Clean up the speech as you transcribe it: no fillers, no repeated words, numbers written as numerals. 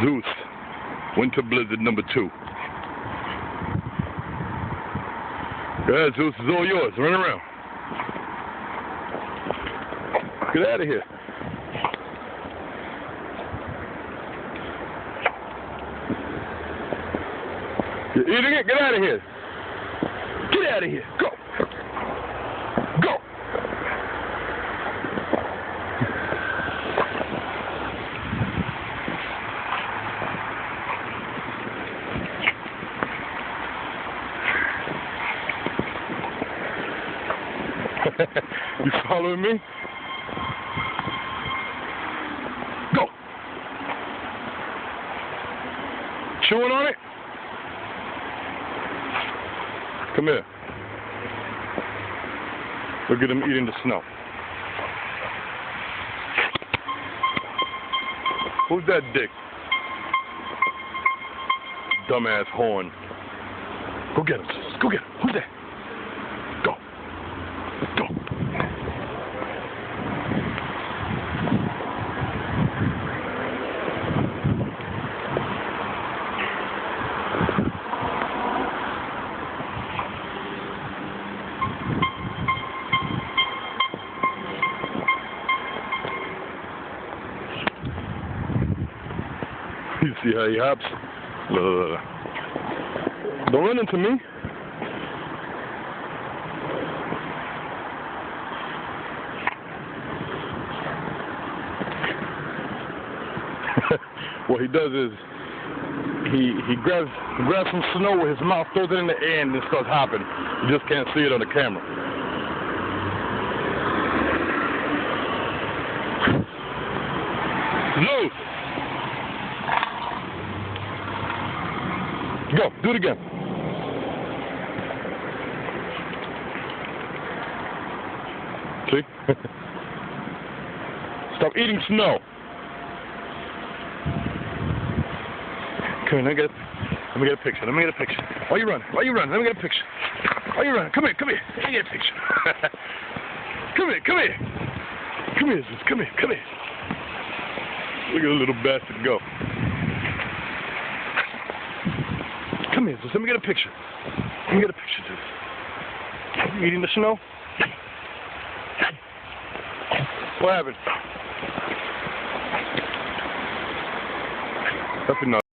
Zeus, winter blizzard number 2. Go ahead, Zeus, it's all yours. Run around. Get out of here. You're eating it? Get out of here. Get out of here. Go. Go. You following me? Go. Chewing on it? Come here. Look at him eating the snow. Who's that dick? Dumbass horn. Go get him. Go get him. Who's that? Go. Go. You see how he hops? Don't run into me. What he does is he grabs some snow with his mouth, throws it in the air, and then starts hopping. You just can't see it on the camera. Zeus! Go, do it again. See? Stop eating snow. Come here, let me get a picture. Let me get a picture. Why you running? Why you running? Let me get a picture. Why you running? Come here, come here. Let me get a picture. Come here, come here. Come here, Zeus. Come here, come here. Look at the little bastard go. Come here, Zeus. Let me get a picture. Let me get a picture, Zeus. You eating the snow? What happened? Nothing.